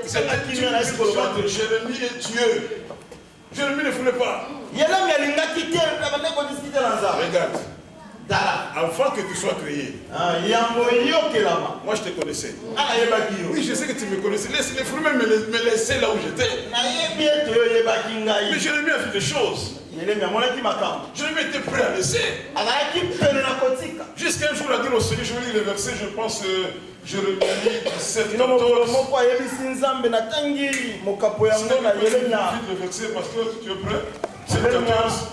C'est une discussion entre Jérémie et Dieu. Jérémie ne voulait pas. Regarde. Avant que tu sois créé, moi je te connaissais. Oui, je sais que tu me connaissais. Les fruits même me laissaient là où j'étais. Mais Jérémie a fait des choses. Jérémie était prêt à laisser. Jusqu'à un jour, il a dit au Seigneur, je vais lire le verset, je pense, Jérémie 17, 14. Le verset, pasteur, tu es prêt? C'est 14.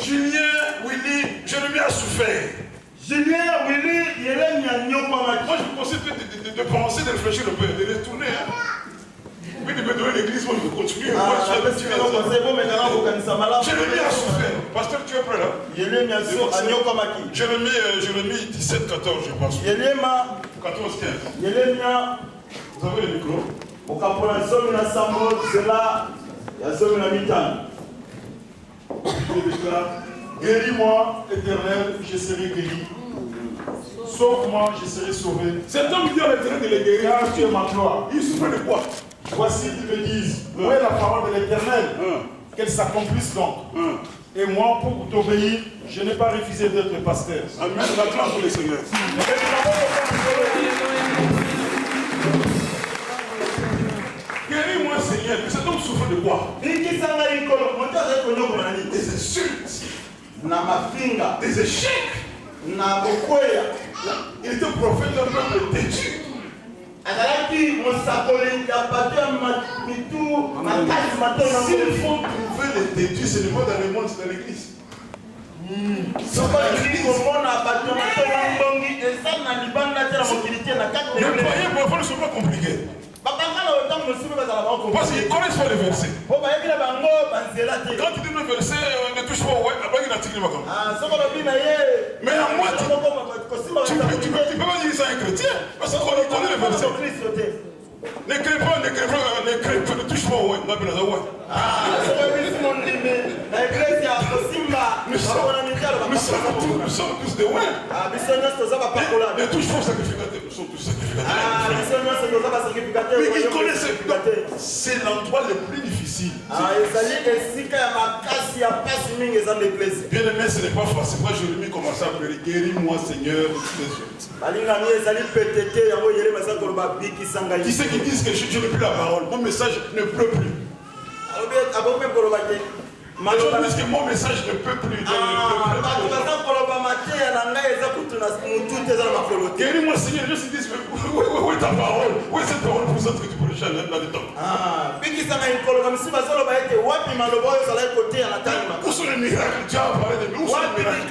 Julien, Willy, Jérémie a souffert. Moi je me conseille de penser, de réfléchir un peu, de retourner. Oui, de me donner l'église, moi je vais continuer. Jérémie a souffert. Pasteur, tu es prêt là? Jérémie 17, 14, je pense. 14, 15. Vous avez le micro? Guéris-moi, Éternel, je serai guéri. Sauve-moi, je serai sauvé. Cet homme dit à l'Éternel de les guérir. Car tu es ma gloire. Il souffre de quoi? Voici qu'ils me disent, où est la parole de l'Éternel? Qu'elle s'accomplisse donc. Et moi, pour t'obéir, je n'ai pas refusé d'être pasteur. Amen. La gloire pour le Seigneur. Guéris-moi, Seigneur. Cet homme souffre de quoi? Des insultes. Des échecs. Il était prophète d'un peuple têtu. S'il faut trouver les têtus, ce n'est pas dans le monde, c'est dans l'église. Ne croyez pas, ne sont pas compliqués. Parce qu'ils connaissent pas les versets. Quand tu dis le verset, ne touche pas au web, mais à moi, tu peux pas dire ça à un chrétien. Parce qu'on connaît les versets. Ne crée pas, ne touche pas au web. Nous sommes tous des web. Ne touche pas au sacrificateur. Nous sommes tous sacrificateurs. Mais ils connaissent. C'est l'endroit le plus difficile. Bien aimé, ce n'est pas facile. Moi, Jérémie commence à pleurer. Guéris-moi, Seigneur. Qui c'est qui disent que je n'ai plus la parole? Mon message ne peut plus. Les gens disent que mon message ne peut plus. Guéris-moi, Seigneur. Les gens se disent, où est ta parole? Où est cette parole pour ça que tu peux le changer là-dedans? Où sont les miracles? Dieu a parlé de nous. Où sont les miracles?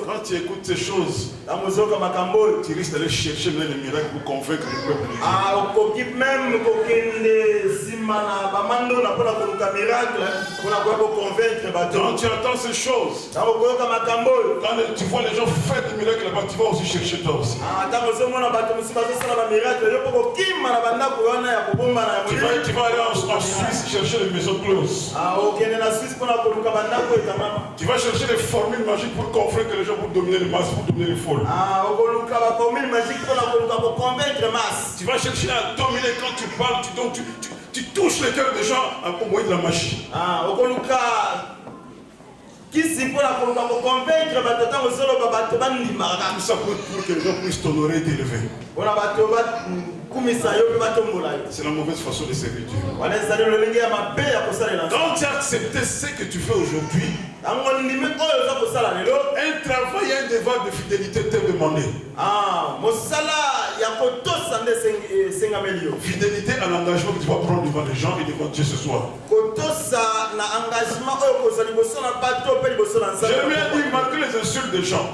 Quand tu écoutes ces choses, tu risques d'aller chercher les miracles pour convaincre le peuple. Quand tu entends ces choses, quand tu vois les gens faire des miracles là-bas, tu vas aussi chercher toi aussi. Tu vas aller en Suisse chercher les maisons closes. Tu vas chercher les formules magiques pour convaincre les gens, pour dominer les masses, pour dominer les foules. Tu vas chercher à dominer quand tu parles, tu touches les cœurs des gens au moyen de la magie. Tout ça pour que les gens puissent t'honorer et t'élever. C'est la mauvaise façon de servir Dieu. Quand tu as accepté ce que tu fais aujourd'hui, un travail et un devoir de fidélité t'est demandé. Fidélité à l'engagement que tu vas prendre devant les gens et devant Dieu ce soir. Jérémie a dit, malgré les insultes des gens,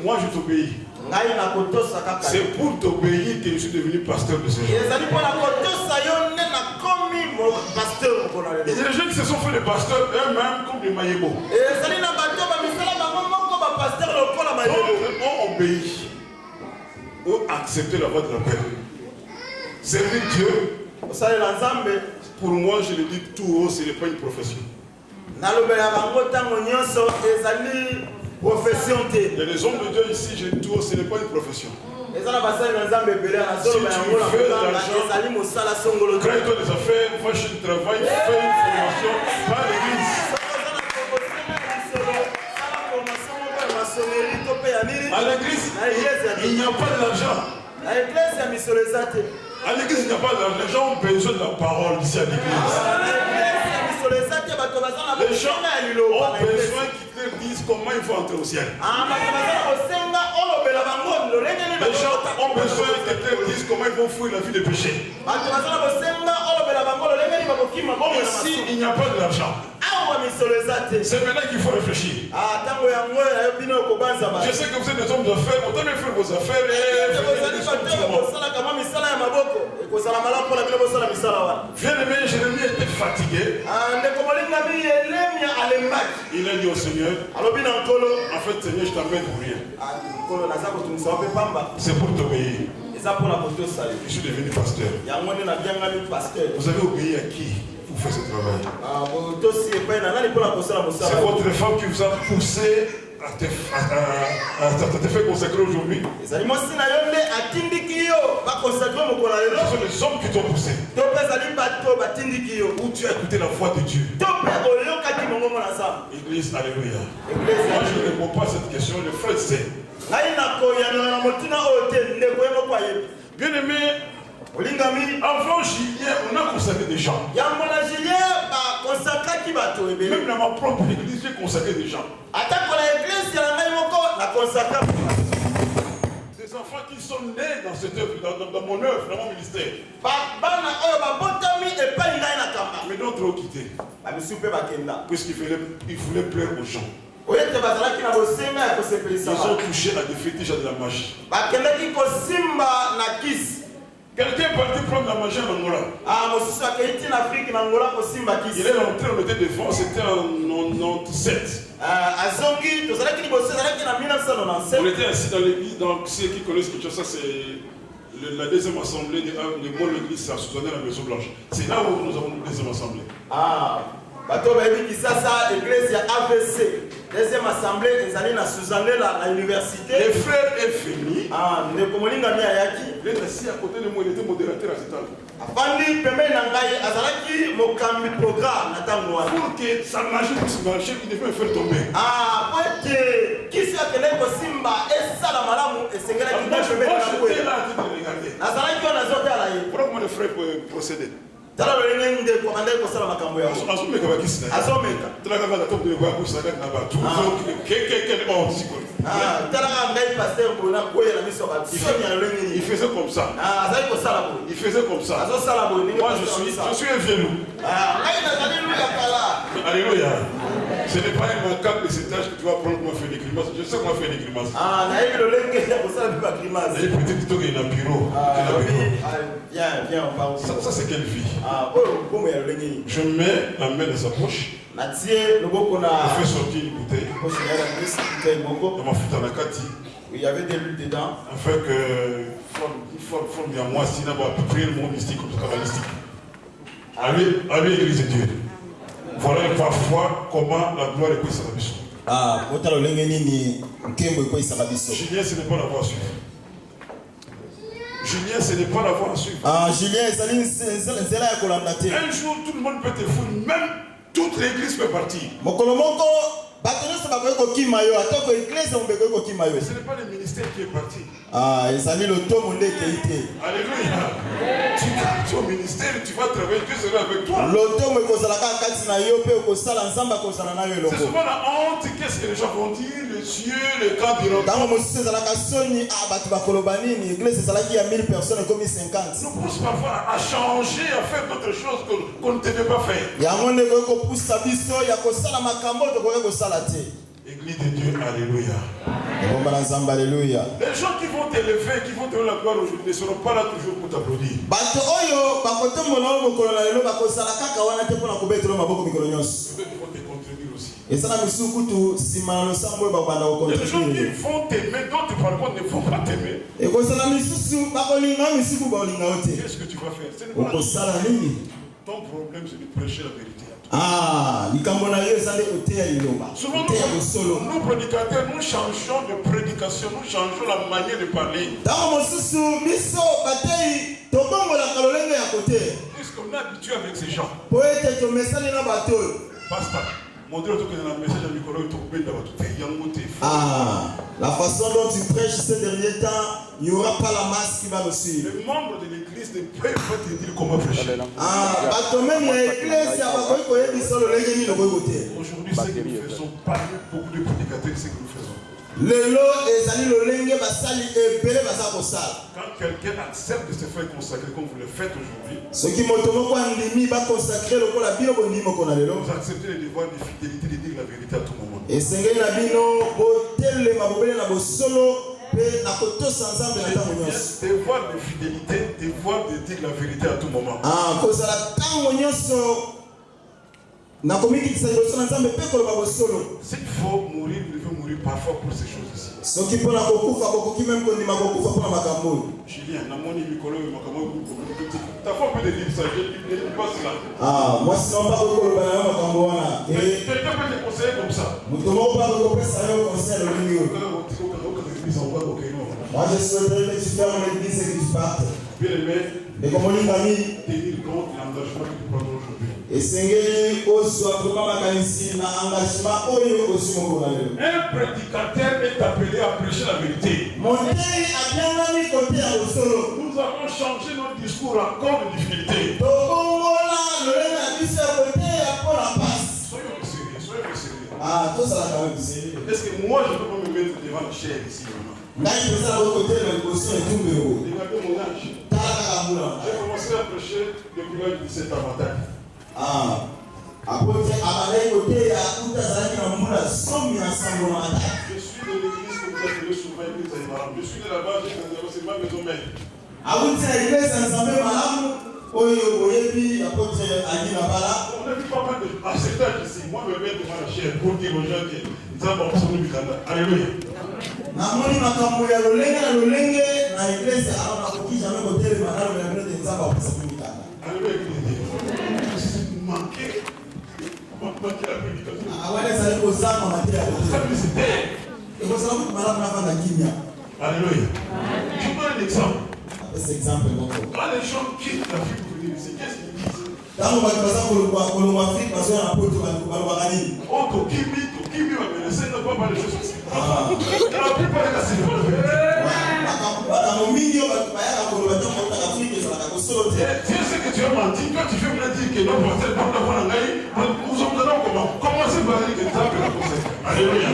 moi je t'obéis. C'est pour t'obéir que je suis devenu pasteur de ce genre. Il y a des gens qui se sont fait des pasteurs eux-mêmes comme des maïbo. On obéit ou accepter la voie de la paix. Servir Dieu, pour moi je le dis tout haut, ce n'est pas une profession. Profession. Il y a des hommes de Dieu ici, ce n'est pas une profession. Si tu fais de l'argent, crée-toi des affaires, va chez le travail, fais une formation, pas à l'église. À l'église, il n'y a pas d'argent. À l'église, il n'y a pas d'argent. Les gens ont besoin de la parole ici à l'église. Les gens ont besoin qu'ils te disent comment il faut entrer au ciel. Les gens ont besoin qu'ils te disent comment ils vont fuir la vie de péché. Ici, il n'y a pas d'argent. C'est maintenant qu'il faut réfléchir. Je sais que vous êtes des hommes d'affaires, vous devez faire vos affaires Bien-aimé, Jérémie était fatigué. Il a dit au Seigneur, en fait Seigneur, je t'emmène pour rien. C'est pour t'obéir. Je suis devenu pasteur. Vous avez obéi à qui pour faire ce travail? C'est votre femme qui vous a poussé à te faire consacrer aujourd'hui. Ce sont les hommes qui t'ont poussé. Où tu as écouté la voix de Dieu. Église, alléluia. Moi je ne réponds pas à cette question, le frère sait. Bien aimé, avant Julien, on a consacré des gens. Même dans ma propre église, j'ai consacré des gens. Des enfants qui sont nés dans cette œuvre, dans mon œuvre, dans mon ministère. Mais d'autres ont quitté. Puisqu'ils voulaient plaire aux gens. Ils ont touché à des fétiches, à de la magie. Quelqu'un est parti prendre la magie en Angola. Il est rentré, on était devant, c'était en 97. On était assis dans l'église, donc ceux qui connaissent Kinshasa, c'est la deuxième assemblée de mon église, c'est à Suzanne, la Maison Blanche. C'est là où nous avons une deuxième assemblée. Deuxième assemblée, les années à Suzanne, à l'université. Les frères est venu. Il est assis à côté de moi, il était modérateur à cet âge. Pour que sa magie puisse marcher, il devait me faire tomber. Moi j'étais là en train de regarder. Pourquoi comment les frères peuvent procéder? Il faisait comme ça. Il faisait comme ça. Moi je suis un vieux loup. Alléluia. Ce n'est pas un macaque de cet âge que tu vas prendre pour faire des grimaces. Je sais comment faire des grimaces. Et peut-être qu'il y a un bureau. Ça c'est quelle vie? Je mets la main dans sa poche. Je fais sortir une bouteille. Dans ma flûte à la kati. Il y avait des bulles dedans. Afin que forme bien moi, sinon on va prier le monde mystique comme cabalistique. Allez, Église de Dieu. Voilà parfois comment la gloire est prise à la mission. Julien, ce n'est pas la voie à suivre. Julien, ce n'est pas la voie à suivre. Un jour, tout le monde peut te foutre, même toute l'église peut partir. Ce n'est pas le ministère qui est parti. Alléluia. Tu es au ministère, tu vas travailler, Dieu sera avec toi. C'est souvent la honte, qu'est-ce que les gens vont dire, les cieux, les camps diront. Nous poussons parfois à changer, à faire d'autres choses qu'on ne devait pas faire. Église de Dieu, alléluia. Les gens qui vont t'élever, qui vont te donner la gloire aujourd'hui ne seront pas là toujours pour t'applaudir. Ils vont te contribuer aussi. Il y a des gens qui vont t'aimer, d'autres par contre ne vont pas t'aimer. Qu'est-ce que tu vas faire? Ton problème c'est de prêcher la vérité. Souvent, nous prédicateurs, nous changeons de prédication, nous changeons la manière de parler. Puisqu'on est habitué avec ces gens. Pasteur, la façon dont tu prêches ces derniers temps, il n'y aura pas la masse qui va nous suivre. Les membres de l'église ne peuvent pas te dire comment prêcher. Aujourd'hui, ce que nous faisons, parmi beaucoup de prédicateurs, c'est ce que nous faisons. Quand quelqu'un accepte de se faire consacrer comme vous le faites aujourd'hui, vous acceptez le devoir de fidélité de dire la vérité à tout moment. Devoir de fidélité, devoir de dire la vérité à tout moment. S'il faut mourir, il faut mourir parfois pour ces choses ici. Julien, ta foi peut te dire ça, je ne dis pas cela. Moi sinon pas quelqu'un peut te conseiller comme ça. Moi je souhaiterais que tu fermes l'église et que tu partes. Bien aimé, et comme on dit, tenir compte de l'engagement que tu prends aujourd'hui. Et Seigneur, un prédicateur est appelé à prêcher la vérité. Nous avons changé notre discours encore de difficulté. Soyons sérieux, soyons sérieux. Est-ce que moi je ne peux pas me mettre devant la chair ici maintenant? Regardez mon âge. J'ai commencé à prêcher depuis l'âge de 17 ans. Je suis de l'église que vous appelez souvent l'église Aïmaram. Je suis de là-bas, c'est ma maison mère. On ne vit pas mal de acceptage ici. Moi, je me mets devant la chair pour dire aux gens que nous avons besoin de Mikanda. Alléluia. Manquer la prédication. Alléluia. Je prends un exemple. Quand les gens quittent l'Afrique pour venir ici, qu'est-ce qu'ils disent? Oh, Tokimi va me laisser ne pas parler de choses. La plupart des cas, c'est pas le vrai. Dieu sait que tu as menti, toi tu veux me dire que non, c'est pas la bonne année. Nous sommes dedans comment? Commencez par dire que tu as fait la conseil. Alléluia.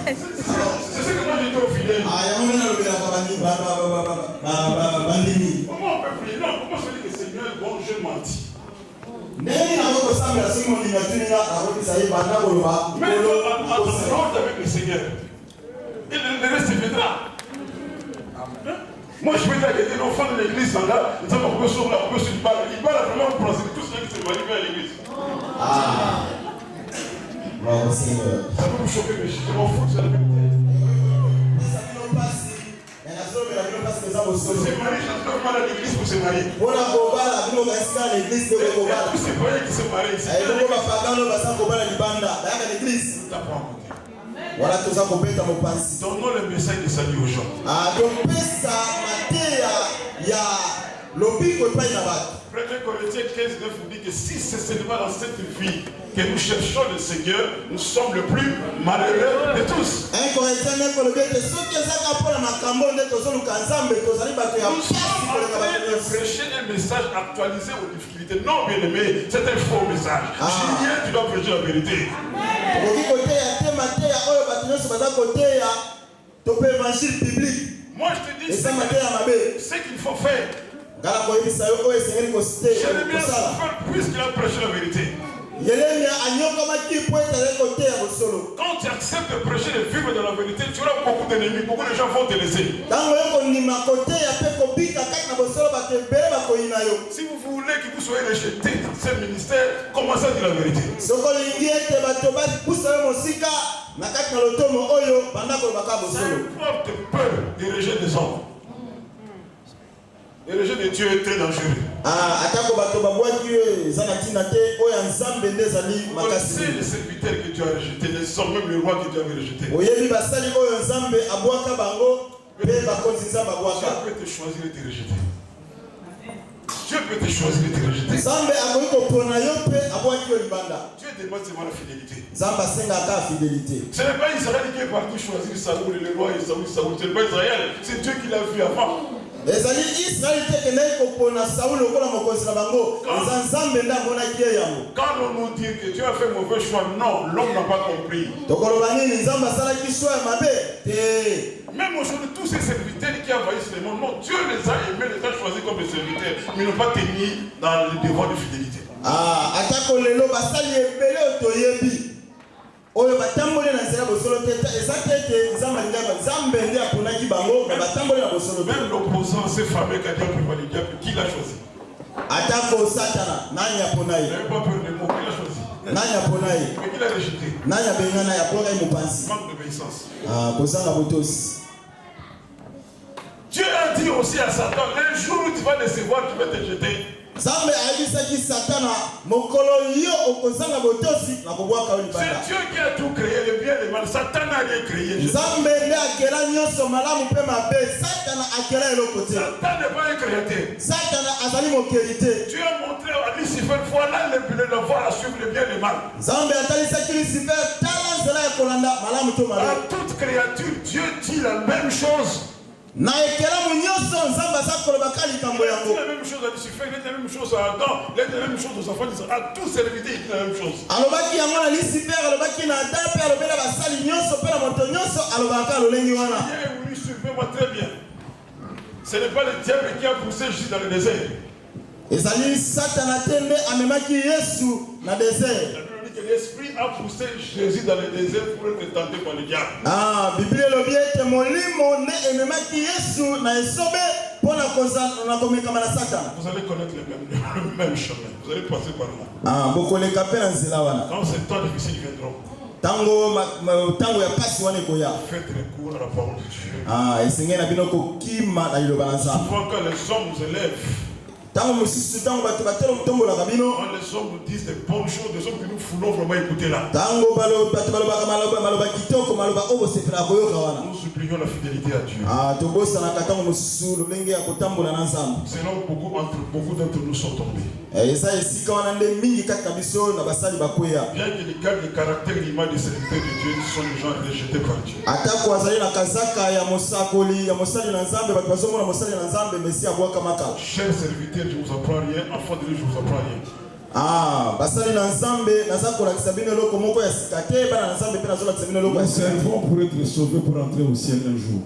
C'est ce que moi j'ai dit aux fidèles. Comment on peut prier? Non, comment se dit que Seigneur, bon, je mentis? Mais avec le Seigneur. Et le reste se viendra. Moi je peux dire que l'enfant de l'église, on peut se battre. Il va vraiment prendre tout ce qui se marie à l'église. Ça peut vous choquer, mais je m'en fous, c'est la vérité. Se marier, je ne peux pas à l'église pour se marier. Tous ces voyants qui se marient ici. Donnons le message de salut aux gens. Premier Corinthiens 15, 9 nous dit que si c'est seulement dans cette vie que nous cherchons le Seigneur, nous sommes le plus malheureux de tous. Nous sommes en train de prêcher un message actualisé aux difficultés. Non, bien aimé, c'est un faux message. Julien, tu dois prêcher la vérité. Moi, je te dis ce qu'il faut faire. Jérémie a souffert puisqu'il a prêché la vérité. Quand tu acceptes de prêcher et vivre dans la vérité, tu auras beaucoup d'ennemis, beaucoup de gens vont te laisser. Si vous voulez que vous soyez rejeté dans ce ministère, commencez à dire la vérité. C'est une forte peur de rejet des hommes. Le rejet de Dieu est très dangereux. C'est les serviteurs que Dieu a rejetés, les hommes, même le roi que Dieu avait rejeté. Dieu peut te choisir et te rejeter. Dieu peut te choisir et te rejeter. Dieu demande seulement la fidélité. Ce n'est pas Israël qui est parti choisir Saoul, le roi et Saoul. Ce n'est pas Israël, c'est Dieu qui l'a vu avant. Quand on nous dit que Dieu a fait mauvais choix, non, l'homme n'a pas compris. Même aujourd'hui, tous ces serviteurs qui envahissent le monde, non, Dieu les a aimés, les a choisis comme des serviteurs, mais ils n'ont pas tenu dans le devoir de fidélité. Même l'opposant, ces fameux qui a diable, qui l'a choisi? N'avez pas peur des mots, qui l'a choisi? Mais qui l'a rejeté? Manque d'obéissance. Dieu a dit aussi à Satan, un jour où tu vas décevoir, tu vas te jeter. C'est Dieu qui a tout créé, le bien et le mal. Satan n'a rien créé. Satan n'est pas un créateur. Dieu a montré à Lucifer, voilà le devoir à suivre le bien et le mal. À toute créature, Dieu dit la même chose. Il a dit la même chose à Lucifer, il a dit la même chose à Adam, il a dit la même chose aux enfants d'Israël, à tous ces serviteurs, il dit la même chose. Oui, suivez-moi très bien. Ce n'est pas le diable qui a poussé Jésus dans le désert. L'esprit a poussé Jésus dans le désert pour être tenté par le diable. Vous allez connaître le même chemin. Vous allez passer par là. Quand ces temps difficiles viendront, faites recours à la parole de Dieu. Souvent quand les hommes nous élèvent, quand les hommes nous disent des bonnes choses, des hommes que nous voulons vraiment écouter là. Nous supplions la fidélité à Dieu. Sinon, beaucoup d'entre nous sont tombés. Bien que les cas de caractère et l'image des serviteurs de Dieu sont des gens rejetés par Dieu. Chers serviteurs, je ne vous apprends rien. Enfant de Dieu, je ne vous apprends rien. Nous servons pour être sauvés pour entrer au ciel un jour.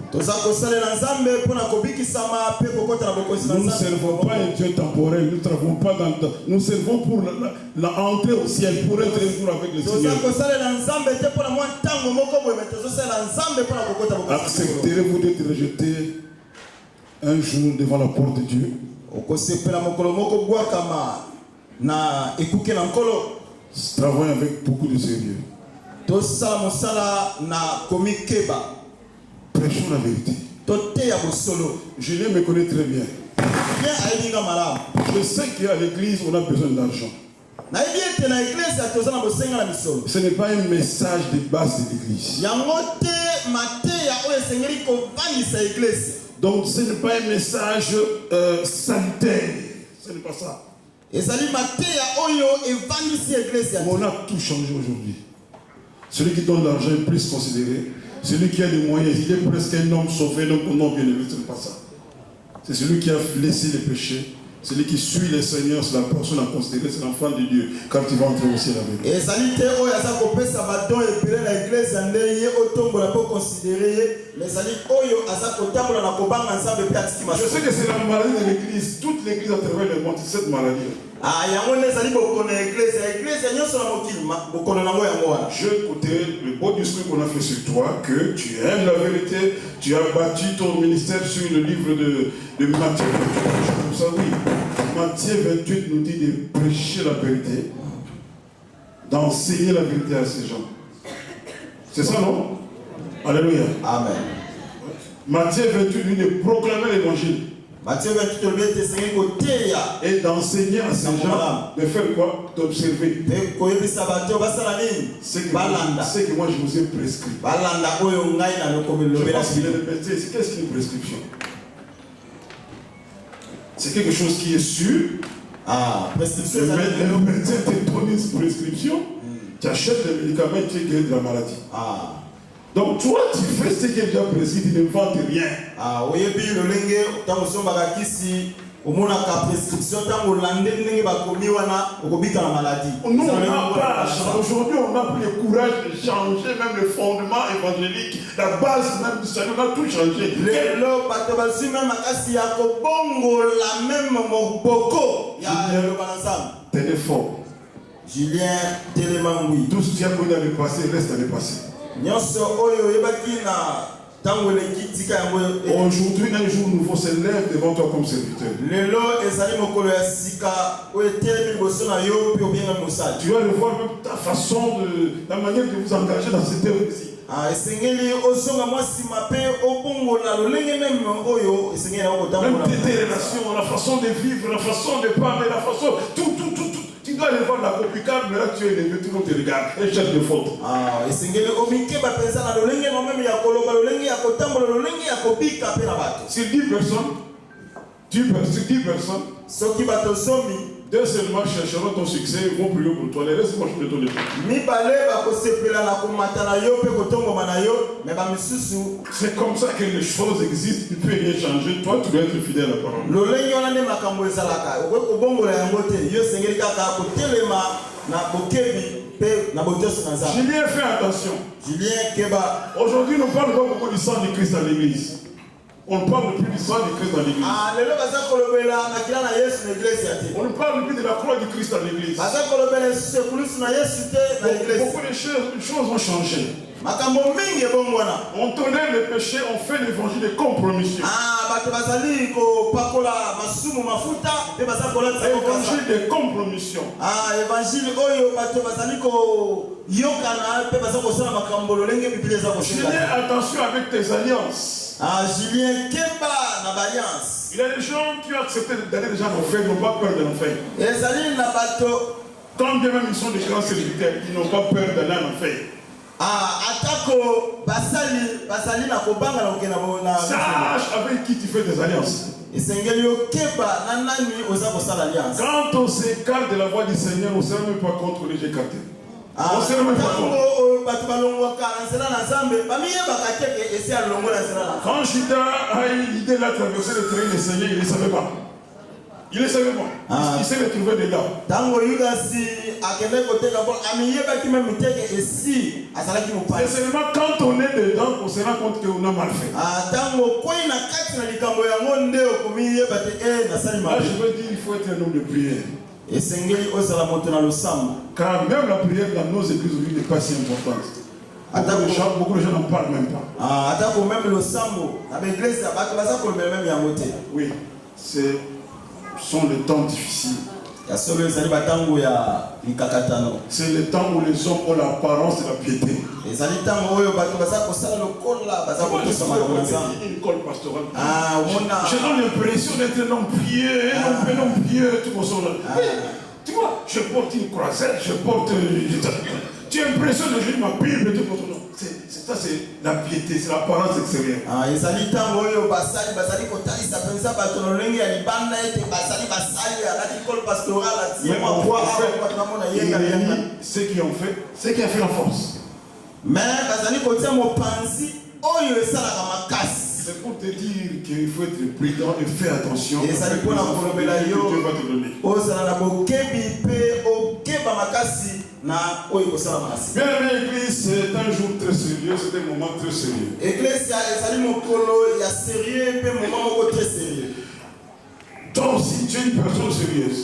Nous ne servons pas un Dieu temporel. Nous servons pour entrer au ciel, pour être un jour avec le Seigneur. Accepterez-vous d'être rejeté un jour devant la porte de Dieu? Travaillons avec beaucoup de sérieux. Prêchons la vérité. Julien me connaît très bien. Je sais qu'à l'église, on a besoin d'argent. Ce n'est pas un message de base de l'église. Donc ce n'est pas un message sanitaire. Ce n'est pas ça. On a tout changé aujourd'hui. Celui qui donne l'argent est plus considéré. Celui qui a les moyens, il est presque un homme sauvé, un homme non bien-aimé. Ce n'est pas ça. C'est celui qui a laissé les péchés. Celui qui suit le Seigneur, c'est la personne à considérer, c'est l'enfant de Dieu quand il va entrer au ciel avec lui. Je sais que c'est la maladie de l'église. Toute l'église à travers le monde, c'est cette maladie. Je écoutais le beau discours qu'on a fait sur toi, que tu aimes la vérité, tu as bâti ton ministère sur le livre de Matthieu 28. Ça, oui. Matthieu 28 nous dit de prêcher la vérité, d'enseigner la vérité à ces gens. C'est ça, non? Alléluia. Amen. Matthieu 28 nous dit de proclamer l'évangile. Et d'enseigner à ces gens de faire quoi? D'observer. C'est que moi je vous ai prescrit. Je pense qu'il est répété. Qu'est-ce qu'une prescription? C'est quelque chose qui est sûr. Prescription. Le médecin te donne une prescription. Tu achètes les médicaments et tu guéris de la maladie. Donc toi tu fais ce qui est déjà prescrit, tu n'inventes rien. Nous, on n'a pas, aujourd'hui on n'a plus le courage de changer même le fondement évangélique, la base même du salut, on a tout changé. Téléphone. Julien Télémangui. Tout ce qui a connu dans le passé reste dans le passé. Aujourd'hui, un jour nouveau se lève devant toi comme serviteur. Tu vas revoir même ta façon la manière de vous engager dans cette œuvre ici. Même tes relations, la façon de vivre, la façon de parler, la façon, tout. Tu dois aller voir la copicale, mais là tu es élevé, tout le monde te regarde. Et cherche de faute. Sur 10 personnes, deux seulement chercheront ton succès, ils vont prier pour toi. Les restes, moi je te donne le C'est comme ça que les choses existent, tu peux rien changer. Toi, tu dois être fidèle à la parole. Julien, fais attention. Aujourd'hui, nous ne parlons pas beaucoup du sang du Christ dans l'église. On ne parle plus du sang du Christ dans l'église. On ne parle plus de la croix du Christ dans l'église. Beaucoup de choses ont changé. On tolère le péché, on fait l'évangile de compromission. Évangile de compromission. Julien, attention avec tes alliances. Julien Kemba na alliance. Il y a des gens qui ont accepté d'aller déjà en enfer, ils n'ont pas peur de l'enfer. Quand bien même ils sont des grands serviteurs, ils n'ont pas peur d'aller en enfer. Sache avec qui tu fais des alliances. Quand on s'écarte de la voie du Seigneur, on ne sert même pas contre les écartés. On ne sert même pas contre. Quand Judas a eu l'idée de traverser le terrain du Seigneur, il ne le savait pas. Il ne savait pas. Il s'est retrouvé dedans. C'est seulement quand on est dedans qu'on se rend compte qu'on a mal fait. Là, je veux dire, il faut être un homme de prière. Car même la prière dans nos églises aujourd'hui n'est pas si importante. Beaucoup de gens n'en parlent même pas. Oui, ce sont les temps difficiles. C'est le temps où les hommes ont l'apparence de la piété. Une école pastorale. J'ai l'impression d'être un homme pieux, un homme pieux, tout comme ça. Tu vois, je porte une croisette, je porte. Tu as l'impression de jouer ma Bible, tout comme ça. Ça, c'est la piété, c'est l'apparence extérieure. Mais on voit ce qui ont fait, ce qui a fait la force. C'est pour te dire qu'il faut être prudent et faire attention. Dieu va te donner. Bien aimé église, c'est un jour très sérieux, c'est un moment très sérieux. Toi aussi, tu es une personne sérieuse.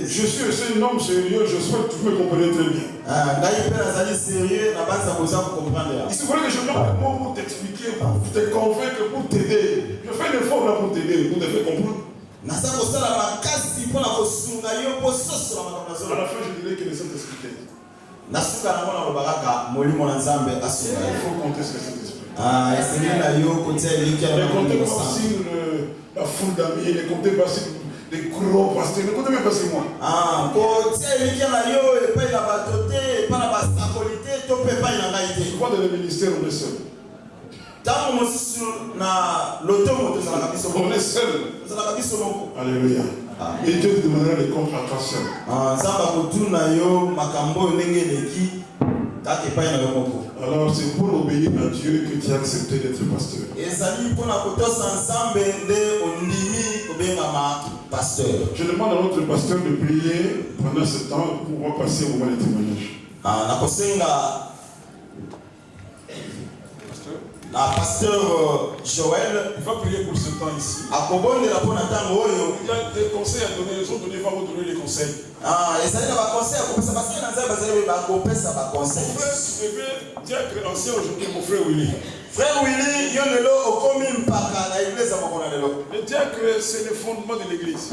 Je suis aussi un homme sérieux, je souhaite que tu me comprennes très bien. Il se pourrait que je manque de mots pour t'expliquer, pour te convaincre, pour t'aider. Je fais un effort là pour t'aider, pour te faire comprendre. À la fin, je dirais que les Saint-Esprit t'aident. Il faut compter sur le Saint-Esprit. comptez pas sur la foule d'amis, ne comptez pas sur les gros pasteurs, ne comptez même pas sur moi. Souvent dans le ministère, on est seul. On est seul. Alléluia. Et Dieu te demandera des comptes à toi seul. Alors c'est pour obéir à Dieu que tu as accepté d'être pasteur. Je demande à notre pasteur de prier pendant ce temps pour pouvoir passer au moment des témoignages. Pasteur Joël, il va prier pour ce temps ici. Il y a des conseils à donner, les autres va vous donner les conseils. Diacre ancien aujourd'hui, mon frère Willy. Frère Willy, le diacre, c'est le fondement de l'église.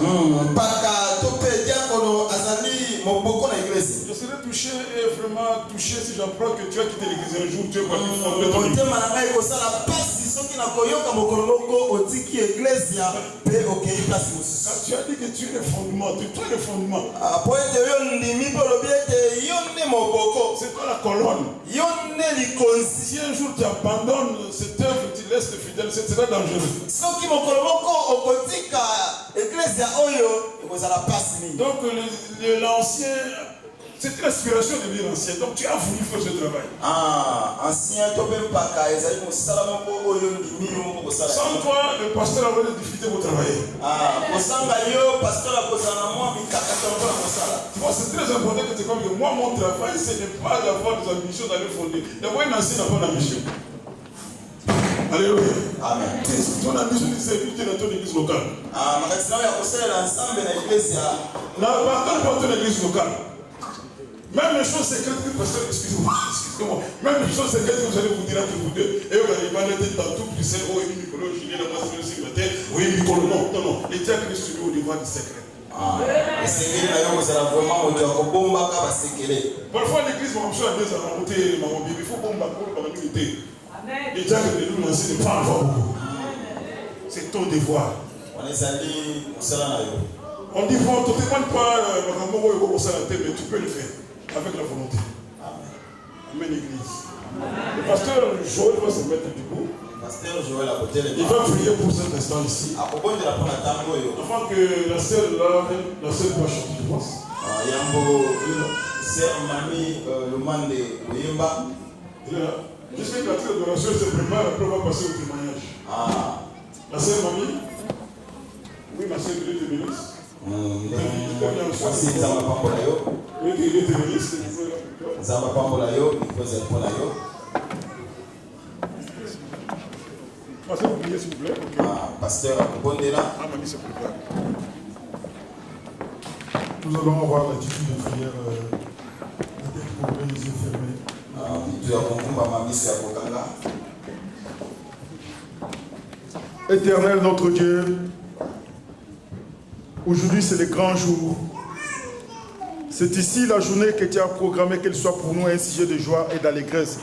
Je serais touché et vraiment touché si j'apprends que tu as quitté l'église un jour, tu es parti fonder ton église. Quand tu as dit que tu es le fondement, tu es le fondement. C'est toi la colonne. Si un jour tu abandonnes cette œuvre, tu laisses le fidèle, ce sera dangereux. Donc l'ancien, c'est l'inspiration de dire ancien. Donc tu as voulu faire ce travail. Sans toi, le pasteur aurait des difficultés pour travailler. Tu vois, c'est très important que tu comprennes que moi, mon travail, ce n'est pas d'avoir des ambitions d'aller fonder. D'abord, un ancien n'a pas d'ambition. Alléluia. Amen. Ton ambition, c'est de dans ton église locale. N'abandonne pas ton église locale. Même les choses secrètes que le pasteur, excusez-moi, même les choses secrètes que vous allez vous dire entre vous deux, et vous allez parler dans tout Bruxelles, oh, oui, Nicolas, Julien, la masse de secrétaire, oui, Nicolas, non, les diacres sont au niveau du secret. Parfois l'église va commencer à dire ça, il faut bomber pour la unité. Les diacres de nous n'enseignent pas encore beaucoup. C'est ton devoir. On dit, bon, tu ne demandes pas, mais tu peux le faire. Avec la volonté. Amen, l'église. Le pasteur Joël va se mettre debout. Il va prier pour cet instant ici. Avant que la sœur va chanter, je pense. Jusqu'à que la tête d'adoration se prépare, après on va passer au témoignage. La sœur Mamie. Oui, ma sœur, Dieu te bénisse. Pasteur, nous allons avoir l'attitude de prière pour les yeux fermés. Éternel notre Dieu, aujourd'hui c'est le grand jour. C'est ici la journée que tu as programmée, qu'elle soit pour nous un sujet de joie et d'allégresse.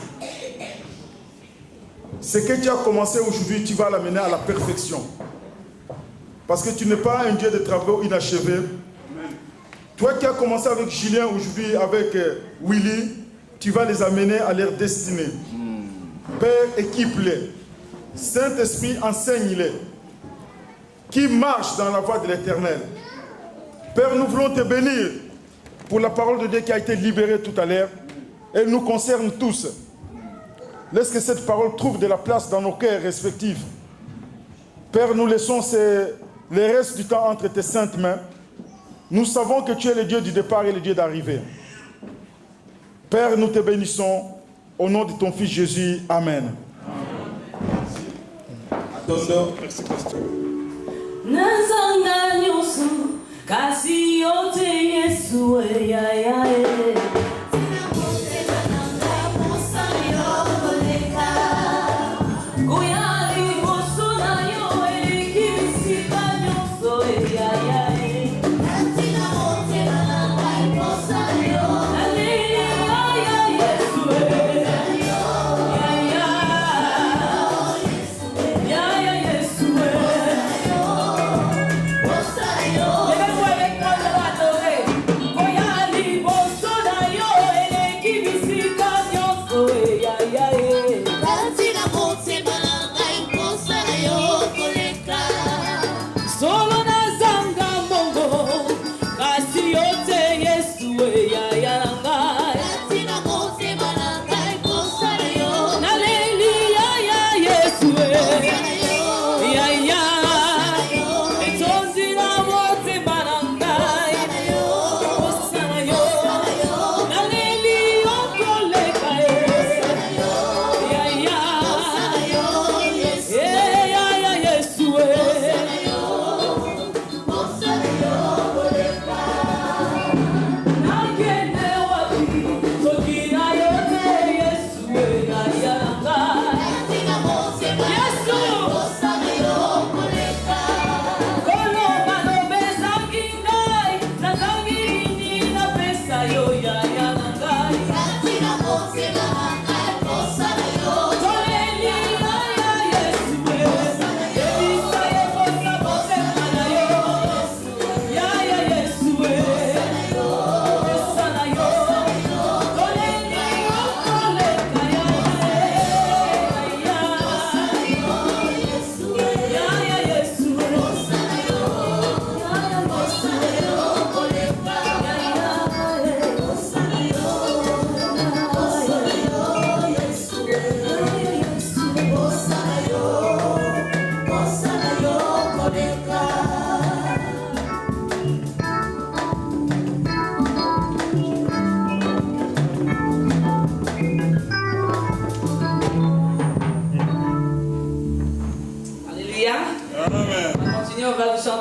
Ce que tu as commencé aujourd'hui, tu vas l'amener à la perfection. Parce que tu n'es pas un Dieu de travaux inachevés. Toi qui as commencé avec Julien aujourd'hui, avec Willy, tu vas les amener à leur destinée. Père, équipe-les. Saint-Esprit, enseigne-les. Qui marchent dans la voie de l'Éternel. Père, nous voulons te bénir pour la parole de Dieu qui a été libérée tout à l'heure. Elle nous concerne tous. Laisse que cette parole trouve de la place dans nos cœurs respectifs. Père, nous laissons les restes du temps entre tes saintes mains. Nous savons que tu es le Dieu du départ et le Dieu d'arrivée. Père, nous te bénissons au nom de ton Fils Jésus. Amen. Merci, pasteur.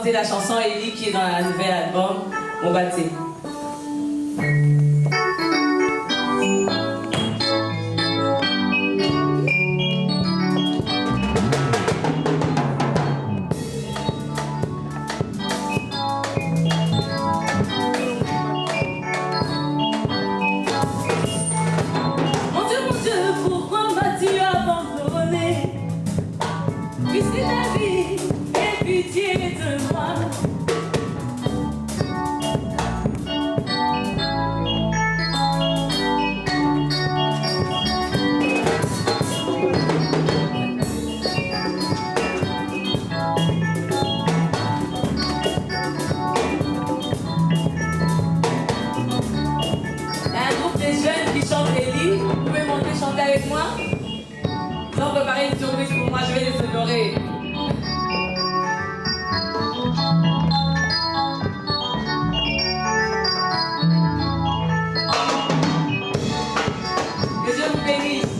chanter la chanson Ellie qui est dans la nouvelle album Mon Baptême. Puisque la vie est pitié de moi. Un groupe de jeunes qui chantent Ellie, vous pouvez monter chanter avec moi? Ils ont préparé une surprise pour moi, je vais les honorer. Que Dieu vous bénisse.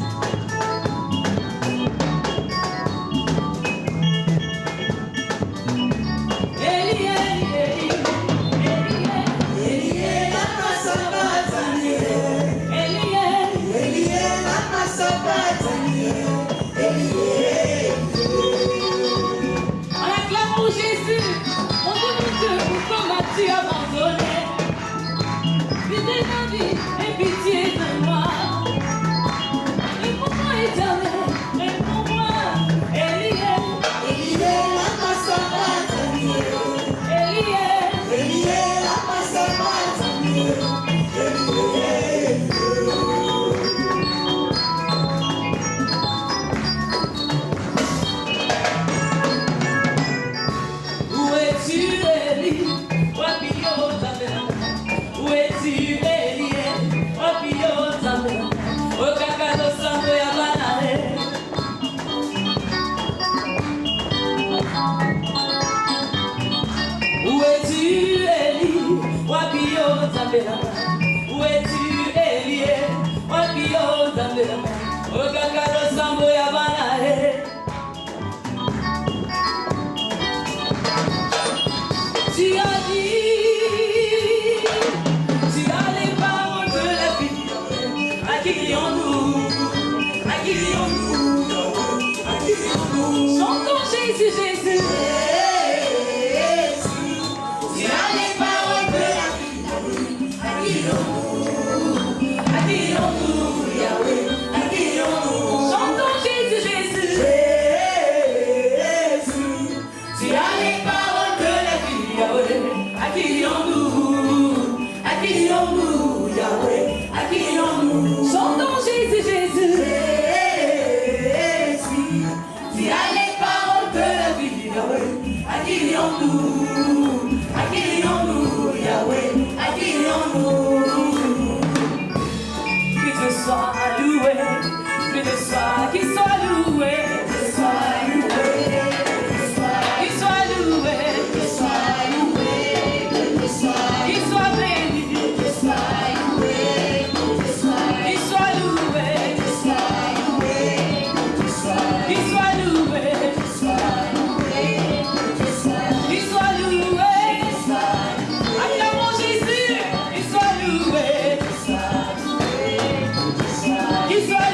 Ellie, Ellie, Ellie, Ellie, Ellie, la masabazanie. Ellie, Ellie, la masabazanie. On acclame pour Jésus, mon Dieu, pourquoi m'as-tu abandonné? Pitié de ma vie et pitié de moi. Réponds-moi éternel, réponds-moi. Elie, Elie, la masabazanie. Elie, Elie, la masabazanie. Où es-tu, Elie? Wapio Zambela. Où es-tu, Elie? Wapio Zambela. Okakado Sambo ya Banane. Où es-tu, Elie? Wapio Zambela. Où es-tu, Elie? Wapio Zambela. Okakado Sambo ya Banane. Tu as dit, tu as les paroles de la vie. À qui crions-nous? À qui crions-nous? À qui crions-nous? Chantons Jésus, Jésus. Tu as les paroles de la vie. À qui crions-nous? À qui crions-nous? Yahweh. À qui crions-nous? Chantons Jésus, Jésus. Tu as les paroles de la vie. Yahweh, à qui crions-nous? À qui crions-nous? Yahweh, à qui crions-nous? Chantons Jésus, Jésus. Tu as les paroles de la vie, Yahweh, à qui crions-nous? À qui crions-nous? Yahweh, à qui crions-nous? Que Dieu soit loué, que Dieu soit, qu'il soit loué, qu'il soit loué, qu'il soit loué, qu'il soit loué, qu'il soit béni, qu'il soit loué, qu'il soit loué, qu'il soit loué, qu'il soit loué. Acclamons Jésus, qu'il soit loué, qu'il soit loué, qu'il soit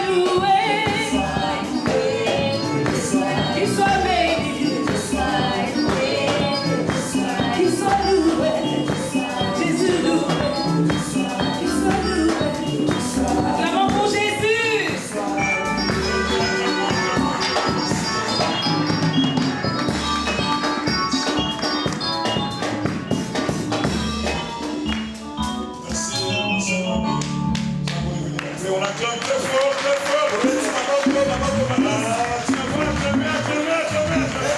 béni, qu'il soit loué, Jésus loué, qu'il soit loué. Acclamons pour Jésus. Merci, mais on acclame très fort, très fort. Ah, tiens, voilà, acclamez, acclamez, acclamez, acclamez.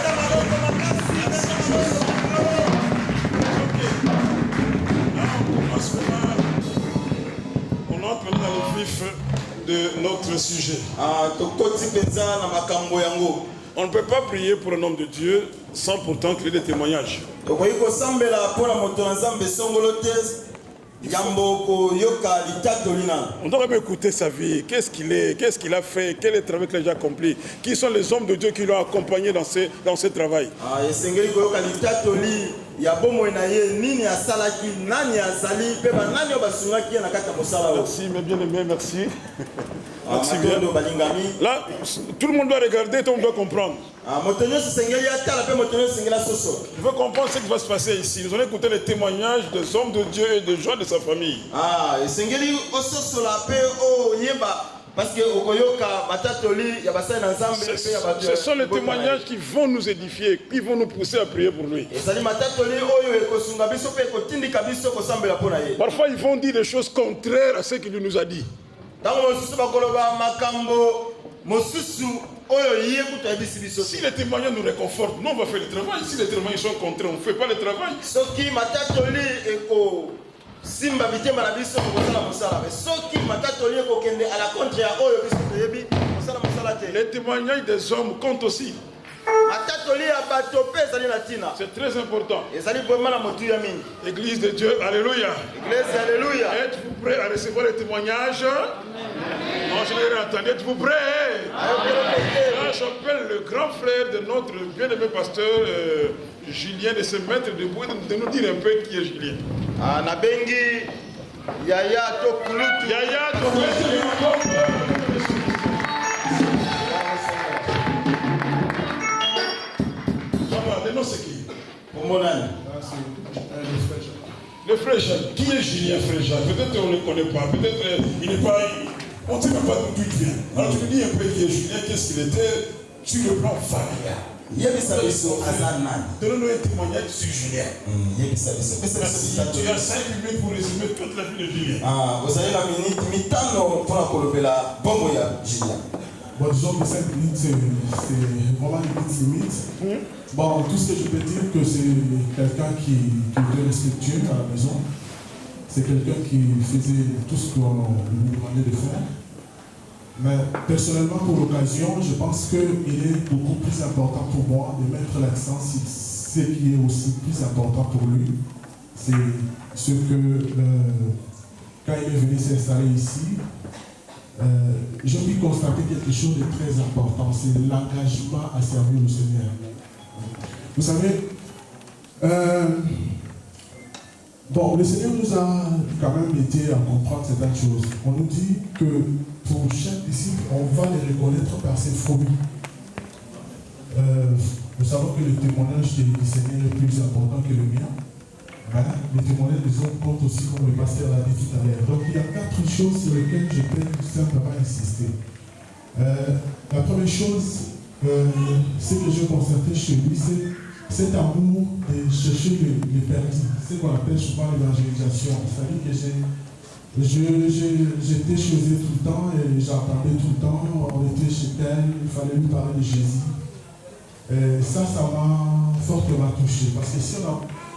Ok. Now, à ce moment, on entre maintenant dans le vif de notre sujet. On ne peut pas prier pour un homme de Dieu sans pourtant créer des témoignages. On doit même écouter sa vie. Qu'est-ce qu'il est? Qu'est-ce qu'il a fait? Quel est le travail qu'il a déjà accompli? Qui sont les hommes de Dieu qui l'ont accompagné dans ce travail? Merci, mes bien-aimés, merci. Merci bien. Là, tout le monde doit regarder, tout le monde doit comprendre. Je veux comprendre ce qui va se passer ici. Nous allons écouter les témoignages des hommes de Dieu et des gens de sa famille. Ce sont les témoignages qui vont nous édifier, qui vont nous pousser à prier pour lui. Parfois, ils vont dire des choses contraires à ce qu'il nous a dit. Si les témoignages nous réconfortent, nous on va faire le travail. Si les témoignages sont contraires, on ne fait pas le travail. Les témoignages des hommes comptent aussi. C'est très important. Église de Dieu, alléluia. Êtes-vous prêts à recevoir les témoignages? Non, je n'ai rien entendu. Êtes-vous prêts? Là, j'appelle le grand frère de notre bien-aimé pasteur Julien de se mettre debout et de nous dire un peu qui est Julien. Yaya Tokulutu. Yaya Tokulutu. Le nom c'est qui? Le frère Jacques. Qui est Julien, frère Jacques? Peut-être on ne le connaît pas. Peut-être il n'est pas. On ne sait même pas d'où il vient. Alors tu nous dis un peu qui est Julien, qu'est-ce qu'il était sur le plan familial. Donne-nous un témoignage sur Julien. Merci. Tu as 5 minutes pour résumer toute la vie de Julien. Vous avez la minute pour la Julien. Bon, disons que 5 minutes, c'est vraiment une limite. Bon, tout ce que je peux dire, que c'est quelqu'un qui était respectueux à la maison. C'est quelqu'un qui faisait tout ce qu'on lui demandait de faire. Mais personnellement, pour l'occasion, je pense qu'il est beaucoup plus important pour moi de mettre l'accent sur ce qui est aussi plus important pour lui. C'est ce que, quand il est venu s'installer ici, j'ai pu constater quelque chose de très important, c'est l'engagement à servir le Seigneur. Vous savez, bon, le Seigneur nous a quand même aidé à comprendre certaines choses. On nous dit que pour chaque disciple, on va les reconnaître par ses fruits. Nous savons que le témoignage du Seigneur est plus important que le mien. Voilà. Les témoignages des autres comptent aussi, comme le pasteur l'a dit tout à l'heure. Donc il y a 4 choses sur lesquelles je peux simplement insister. La première chose, ce que j'ai constaté chez lui, c'est cet amour de chercher les perdus. C'est ce qu'on appelle souvent l'évangélisation. C'est-à-dire que j'étais chez eux tout le temps et j'entendais tout le temps, on était chez elle, il fallait lui parler de Jésus. Ça m'a fortement touché. Parce que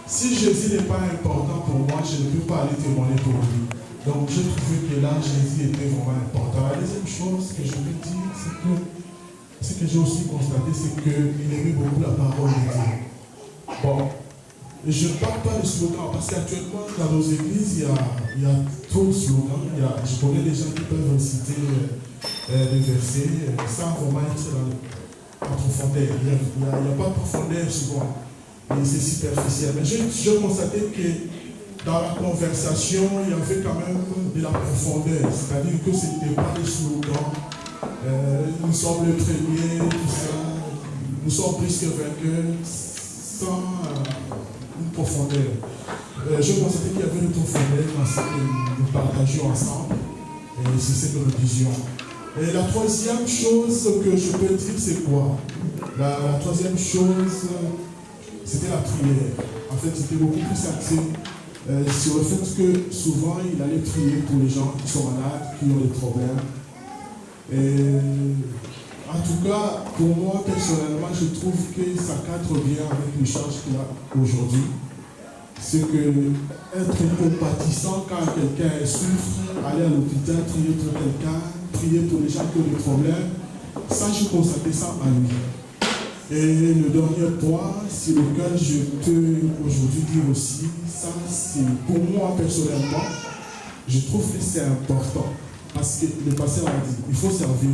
si Jésus n'est pas important pour moi, je ne peux pas aller témoigner pour lui. Donc j'ai trouvé que là, Jésus était vraiment important. La deuxième chose que je peux dire, c'est que ce que j'ai aussi constaté, c'est qu'il aimait beaucoup la parole de Dieu. Bon, je ne parle pas de slogan, parce qu'actuellement, dans nos églises, il y a trop de slogans. Je connais des gens qui peuvent citer des versets sans vraiment être en profondeur. Il n'y a pas de profondeur souvent. Et c'est superficiel. Mais j'ai constaté que dans la conversation, il y avait quand même de la profondeur. C'est-à-dire que ce n'était pas des slogans. Nous sommes le premier, tout ça. Nous sommes plus que vainqueurs, sans une profondeur. Je constatais qu'il y avait une profondeur dans ce que nous partagions ensemble. Et c'est ce que nous disions. Et la troisième chose que je peux dire, c'est quoi? La troisième chose, c'était la prière. En fait, c'était beaucoup plus axé sur le fait que souvent, il allait prier pour les gens qui sont malades, qui ont des problèmes. Et en tout cas, pour moi, personnellement, je trouve que ça cadre bien avec le charge qu'il a aujourd'hui. C'est que être compatissant quand quelqu'un souffre, aller à l'hôpital, prier pour quelqu'un, prier pour les gens qui ont des problèmes, ça, je constatais ça en lui. Et le dernier point sur lequel je peux aujourd'hui dire aussi, ça c'est pour moi personnellement, je trouve que c'est important. Parce que le pasteur a dit, il faut servir.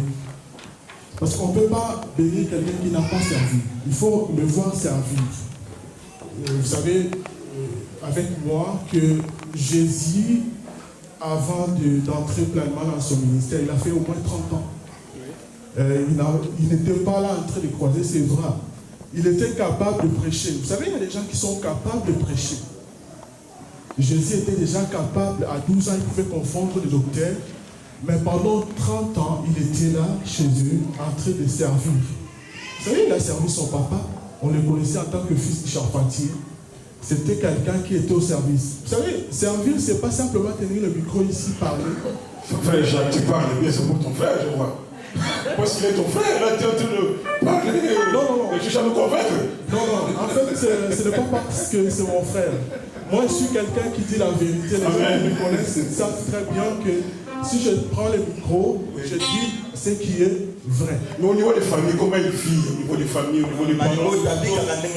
Parce qu'on ne peut pas bénir quelqu'un qui n'a pas servi. Il faut le voir servir. Vous savez, avec moi, que Jésus, avant d'entrer pleinement dans son ministère, il a fait au moins 30 ans. Il n'était pas là en train de croiser ses bras. Il était capable de prêcher. Vous savez, il y a des gens qui sont capables de prêcher. Jésus était déjà capable, à 12 ans, il pouvait confondre les docteurs. Mais pendant 30 ans, il était là, chez eux, en train de servir. Vous savez, il a servi son papa. On le connaissait en tant que fils de charpentier. C'était quelqu'un qui était au service. Vous savez, servir, ce n'est pas simplement tenir le micro ici, parler. Frère Jacques, tu parles bien, c'est pour ton frère, je vois. Parce qu'il est ton frère, là, tu es en train de parler. Non. Et tu vas nous convaincre. Non. En fait, ce n'est pas parce que c'est mon frère. Moi, je suis quelqu'un qui dit la vérité. Les gens qui me connaissent savent très bien que si je prends le micro, je dis ce qui est vrai. Mais au niveau des familles, comment ils vivent? Au niveau des familles, au niveau des parents,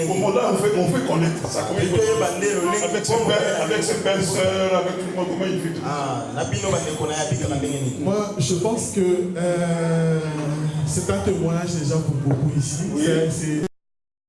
comment là on fait connaître ça? Comment ils vivent avec ses belles sœurs, avec tout le monde, comment ils vivent? Moi, je pense que c'est un témoignage déjà pour beaucoup ici.